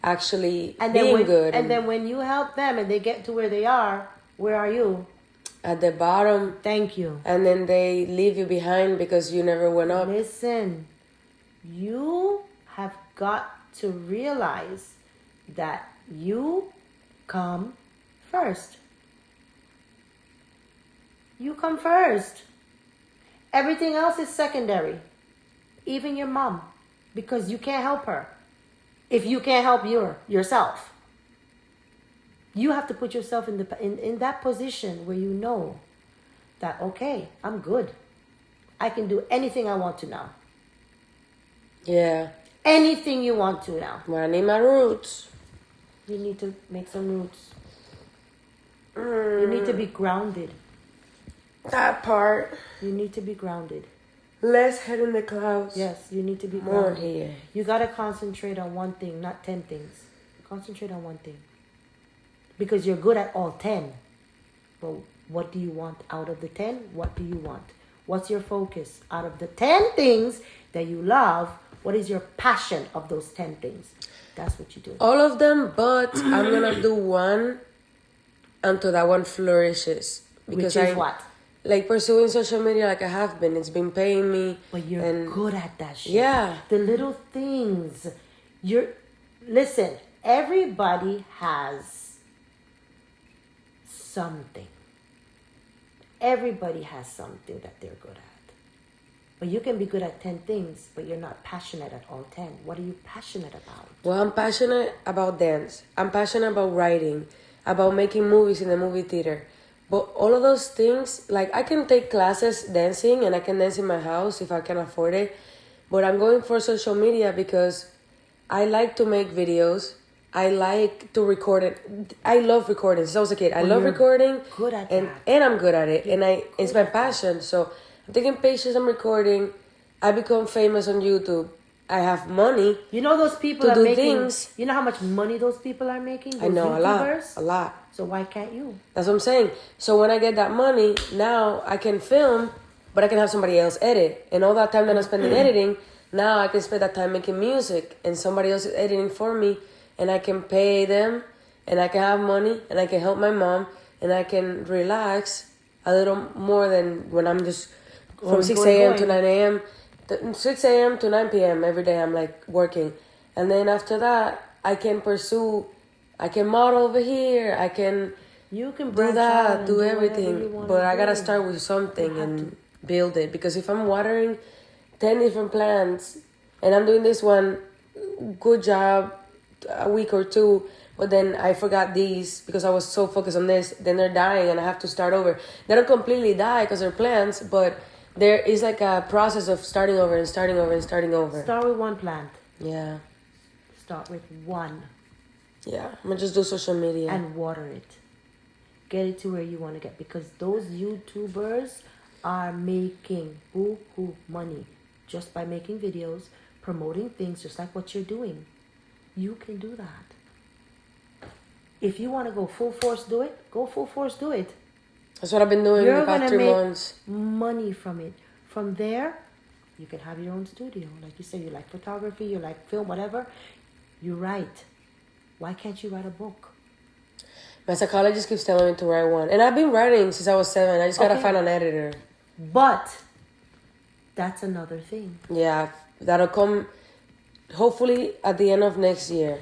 actually being good.
And then when you help them and they get to where they are, where are you?
At the bottom.
Thank you.
And then they leave you behind because you never went up.
Listen, you have got to realize that you come first. You come first. Everything else is secondary. Even your mom. Because you can't help her. If you can't help yourself. You have to put yourself in that position where you know that, okay, I'm good. I can do anything I want to now.
Yeah.
Anything you want to now.
But I need my roots.
You need to make some roots. You need to be grounded.
That part.
You need to be grounded.
Less head in the clouds.
Yes, you need to be
more
grounded.
Here.
You got to concentrate on one thing, not 10 things. Concentrate on one thing. Because you're good at all 10. But what do you want out of the 10? What do you want? What's your focus? Out of the 10 things that you love, what is your passion of those 10 things? That's what you do.
All of them, but I'm going to do one until that one flourishes.
Because which is what?
like pursuing social media like I have been. It's been paying me.
But you're good at that shit.
Yeah.
The little things. Listen, everybody has something. Everybody has something that they're good at. But you can be good at 10 things, but you're not passionate at all 10. What are you passionate about?
Well, I'm passionate about dance. I'm passionate about writing, about making movies in the movie theater. But all of those things, like I can take classes dancing and I can dance in my house if I can afford it. But I'm going for social media because I like to make videos. I like to record it. I love recording since I was a kid. I love recording.
Good at
and,
that.
And I'm good at it. It's my passion. So I'm taking pictures, I'm recording. I become famous on YouTube. I have money.
You know those people
to
are
do
making
things.
You know how much money those people are making? Those
I know
YouTubers?
a lot.
So why can't you?
That's what I'm saying. So when I get that money, now I can film, but I can have somebody else edit. And all that time that I'm spending editing, now I can spend that time making music and somebody else is editing for me and I can pay them and I can have money and I can help my mom and I can relax a little more than when I'm just from 6 a.m. to 9 a.m. 6 a.m. to 9 p.m. every day I'm like working. And then after that, I can model over here.
You can
do that, do
whatever
everything.
you wanna
But I gotta
do.
start with something and build it. Because if I'm watering 10 different plants and I'm doing this one good job a week or two, but then I forgot these because I was so focused on this, then they're dying and I have to start over. They don't completely die because they're plants, but there is like a process of starting over and starting over and starting over.
Start with one plant.
Yeah.
Start with one.
Yeah, I'm gonna just do social media.
And water it. Get it to where you want to get. Because those YouTubers are making boo-hoo money just by making videos, promoting things just like what you're doing. You can do that. If you want to go full force, do it. Go full force, do it.
That's what I've been doing the past 3 months.
Money from it. From there, you can have your own studio. Like you say, you like photography, you like film, whatever. You write. Why can't you write a book?
My psychologist keeps telling me to write one. And I've been writing since I was 7. I just gotta find an editor.
But that's another thing.
Yeah, that'll come hopefully at the end of next year.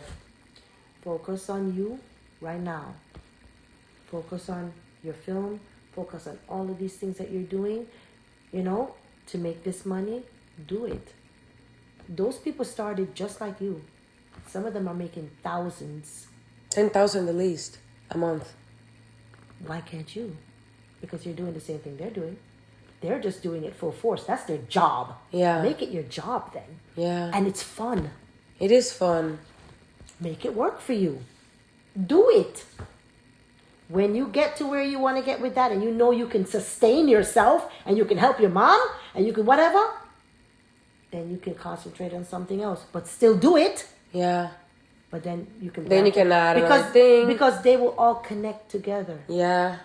Focus on you right now. Focus on your film. Focus on all of these things that you're doing, to make this money. Do it. Those people started just like you. Some of them are making thousands.
10,000 the least a month.
Why can't you? Because you're doing the same thing they're doing. They're just doing it full force. That's their job.
Yeah.
Make it your job then.
Yeah.
And it's fun.
It is fun.
Make it work for you. Do it. When you get to where you want to get with that and you know you can sustain yourself and you can help your mom and you can whatever, then you can concentrate on something else. But still do it.
Yeah.
But then you can...
Then you can add another thing.
Because they will all connect together.
Yeah.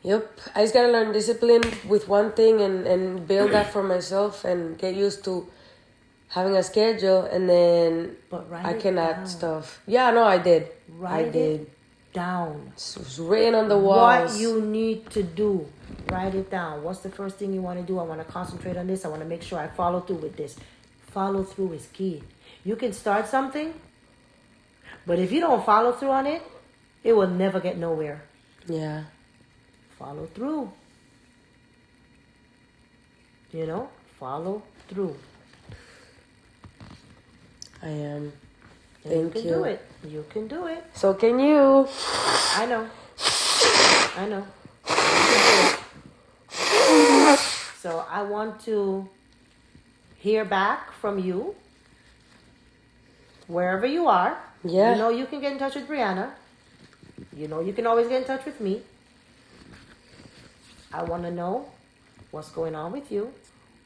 Yep. I just gotta learn discipline with one thing and build that for myself and get used to having a schedule and then I can add stuff. Yeah, no, I did.
Write it down.
It's written on the walls.
What you need to do. Write it down. What's the first thing you want to do? I want to concentrate on this. I want to make sure I follow through with this. Follow through is key. You can start something, but if you don't follow through on it, it will never get nowhere.
Yeah.
Follow through. Follow through.
I am.
And
Thank you.
You can do it. You can do it.
So can you.
I know. So I want to hear back from you wherever you are.
Yeah.
You can get in touch with Brianna. You can always get in touch with me. I want to know what's going on with you,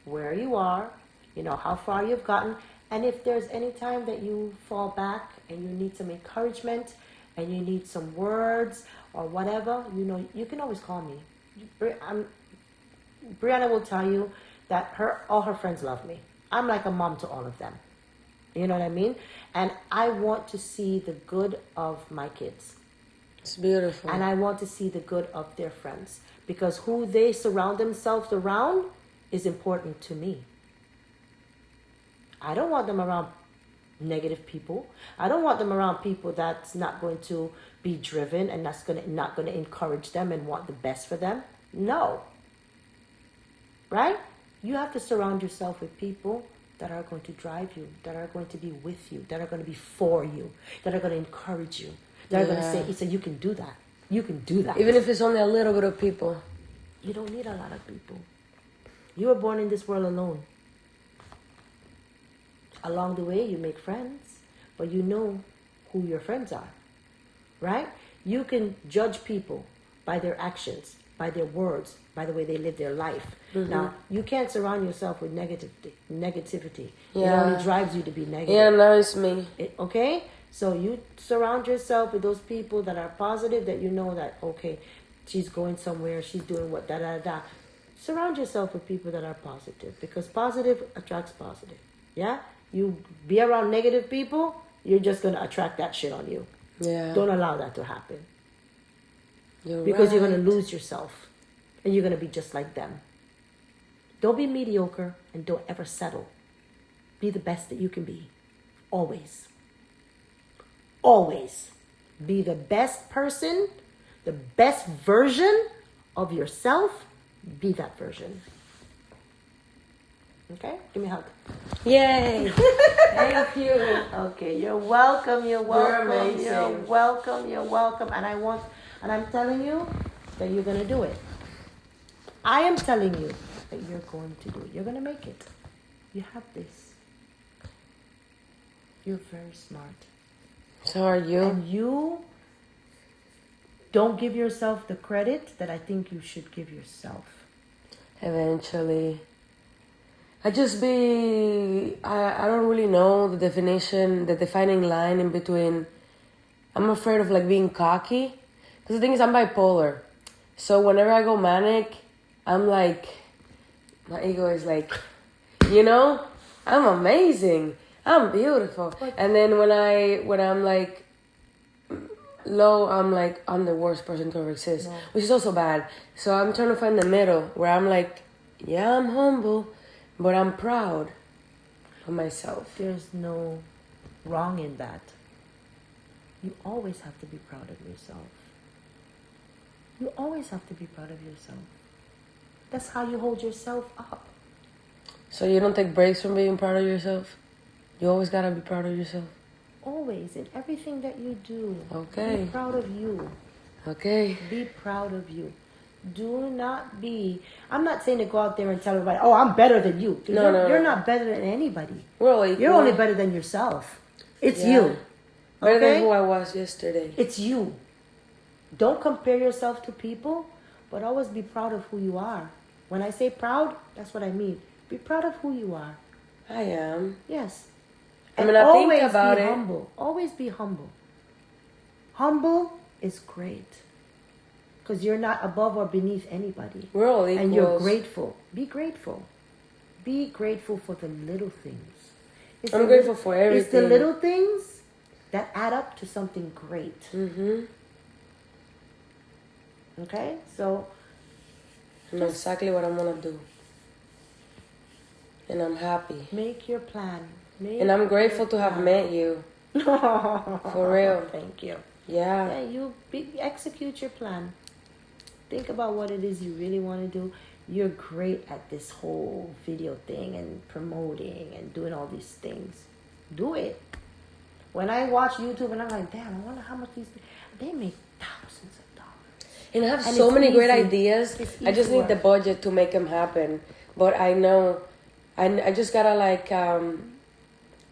where you are, how far you've gotten. And if there's any time that you fall back and you need some encouragement and you need some words or whatever, you can always call me. Brianna will tell you that all her friends love me. I'm like a mom to all of them. You know what I mean? And I want to see the good of my kids.
It's beautiful.
And I want to see the good of their friends. because who they surround themselves around is important to me. I don't want them around negative people. I don't want them around people that's not going to be driven and not going to encourage them and want the best for them. No. Right? You have to surround yourself with people that are going to drive you, that are going to be with you, that are going to be for you, that are going to encourage you, that are going to say, Issa, you can do that. You can do that.
Even if it's only a little bit of people.
You don't need a lot of people. You were born in this world alone. Along the way, you make friends, but you know who your friends are, right? You can judge people by their actions, by their words, by the way they live their life. Mm-hmm. Now, you can't surround yourself with negativity.
Yeah.
It only drives you to be negative.
Yeah, now it's me.
Okay? So you surround yourself with those people that are positive, that you know that, okay, she's going somewhere, she's doing what, da-da-da. Surround yourself with people that are positive, because positive attracts positive. Yeah? You be around negative people, you're just going to attract that shit on you.
Yeah.
Don't allow that to happen.
You're
because
right.
you're going to lose yourself. And you're going to be just like them. Don't be mediocre and don't ever settle. Be the best that you can be. Always. Always. Be the best person, the best version of yourself. Be that version. Okay? Give me a hug.
Yay! Thank you.
Okay, you're welcome. You're welcome.
You're amazing.
You're welcome. You're welcome. And I'm telling you that you're gonna do it. I am telling you that you're going to do it. You're gonna make it. You have this. You're very smart.
So are you.
And you don't give yourself the credit that I think you should give yourself.
Eventually. I don't really know the defining line in between. I'm afraid of like being cocky. Because the thing is, I'm bipolar. So whenever I go manic, I'm like, my ego is like, I'm amazing. I'm beautiful. And then when I'm like low, I'm like, I'm the worst person to ever exist. No. Which is also bad. So I'm trying to find the middle where I'm like, yeah, I'm humble, but I'm proud of myself.
There's no wrong in that. You always have to be proud of yourself. You always have to be proud of yourself. That's how you hold yourself up.
So you don't take breaks from being proud of yourself? You always gotta be proud of yourself?
Always, in everything that you do.
Okay.
Be proud of you.
Okay.
Be proud of you. Do not be... I'm not saying to go out there and tell everybody, oh, I'm better than you. You're not better than anybody.
We're all equal.
You're only better than yourself. It's you.
Better than who I was yesterday.
It's you. Don't compare yourself to people, but always be proud of who you are. When I say proud, that's what I mean. Be proud of who you are.
I am.
Yes.
And I think about it.
Humble. Always be humble. Humble is great. Because you're not above or beneath anybody.
We're all equals.
And you're grateful. Be grateful. Be grateful for the little things.
I'm grateful for everything.
It's the little things that add up to something great.
Mm-hmm.
Okay? So...
I know exactly what I'm going to do. And I'm happy.
Make your plan.
And I'm grateful to have met you. For real.
Thank you.
Yeah.
Yeah, execute your plan. Think about what it is you really want to do. You're great at this whole video thing and promoting and doing all these things. Do it. When I watch YouTube and I'm like, damn, I wonder how much they make thousands of dollars.
And I have so many great ideas. I just need the budget to make them happen. But I know, I just gotta like,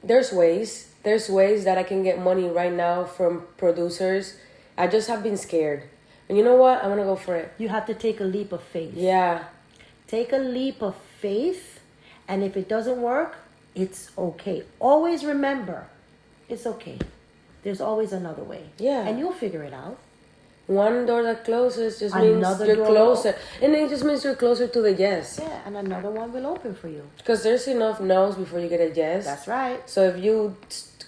there's ways that I can get money right now from producers. I just have been scared. And you know what? I'm going to go for it.
You have to take a leap of faith.
Yeah.
Take a leap of faith. And if it doesn't work, it's okay. Always remember, it's okay. There's always another way.
Yeah.
And you'll figure it out.
One door that closes just means you're closer. And it just means you're closer to the yes.
Yeah, and another one will open for you.
Because there's enough no's before you get a yes.
That's right.
So if you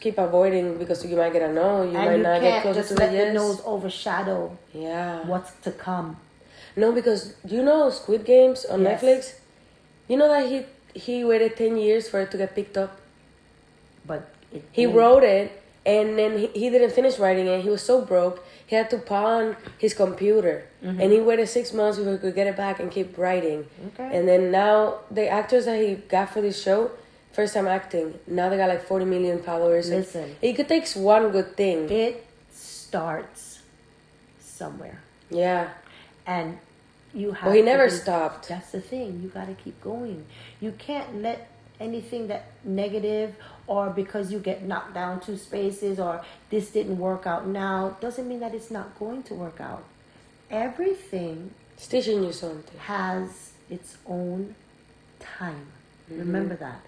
keep avoiding because you might get a no, you might not get closer to the yes.
And you can't just let the no's overshadow
what's
to come.
No, because you know Squid Games on
Yes.
Netflix? You know that he waited 10 years for it to get picked up?
But
He wrote it, and then he didn't finish writing it. He was so broke, he had to pawn his computer. And he waited 6 months before he could get it back and keep writing.
Okay.
And then now, the actors that he got for this show, first time acting, now they got like 40 million followers.
Listen.
It could take one good thing.
It starts somewhere.
Yeah.
And you have
Well, he
to
never
be-
stopped.
That's the thing. You got to keep going. You can't let anything that negative or because you get knocked down 2 spaces or this didn't work out now doesn't mean that it's not going to work out. Everything
It's teaching you something.
has its own time. Remember that.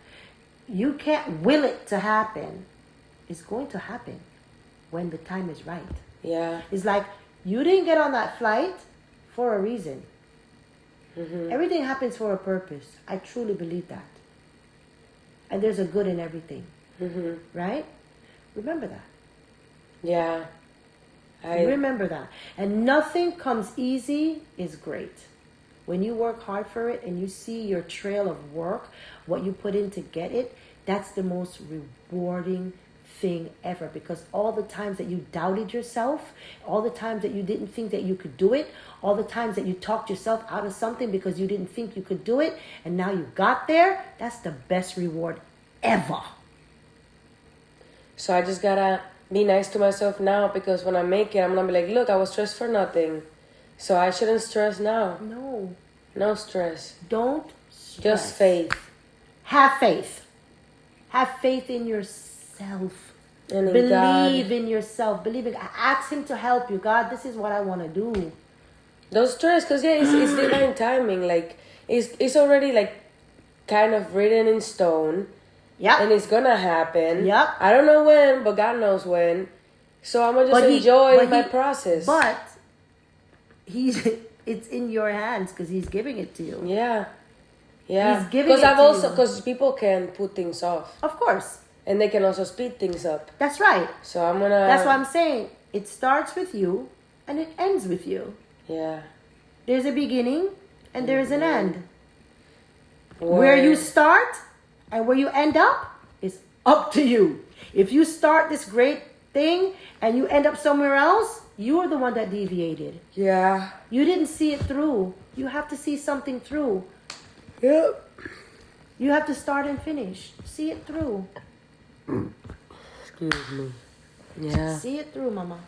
You can't will it to happen. It's going to happen when the time is right.
Yeah.
It's like you didn't get on that flight for a reason. Everything happens for a purpose. I truly believe that. And there's a good in everything. Right? Remember that.
Yeah.
Remember that. And nothing comes easy is great. When you work hard for it and you see your trail of work, what you put in to get it, that's the most rewarding thing ever. Because all the times that you doubted yourself, all the times that you didn't think that you could do it, all the times that you talked yourself out of something because you didn't think you could do it, and now you got there, that's the best reward ever.
So I just gotta be nice to myself now, because when I make it, I'm gonna be like, look, I was stressed for nothing. So I shouldn't stress now. No stress.
Don't stress.
Just faith.
Have faith. Have faith in yourself.
And in
Believe
God.
in yourself. Believe in. Ask Him to help you. God, this is what I want to do.
Don't stress, because yeah, it's divine timing. Like, it's already like kind of written in stone.
Yep.
And it's gonna happen.
Yep.
I don't know when, but God knows when. So I'm gonna just enjoy my process.
But it's in your hands because He's giving it to you.
Yeah. Yeah.
He's giving it to you.
Because people can put things off.
Of course.
And they can also speed things up.
That's right.
So I'm gonna...
That's what I'm saying. It starts with you and it ends with you.
Yeah.
There's a beginning and there's an end.
Word.
Where you start and where you end up is up to you. If you start this great thing and you end up somewhere else, you're the one that deviated.
Yeah.
You didn't see it through. You have to see something through.
Yep.
You have to start and finish. See it through.
Excuse me. Yeah.
See it through, Mama.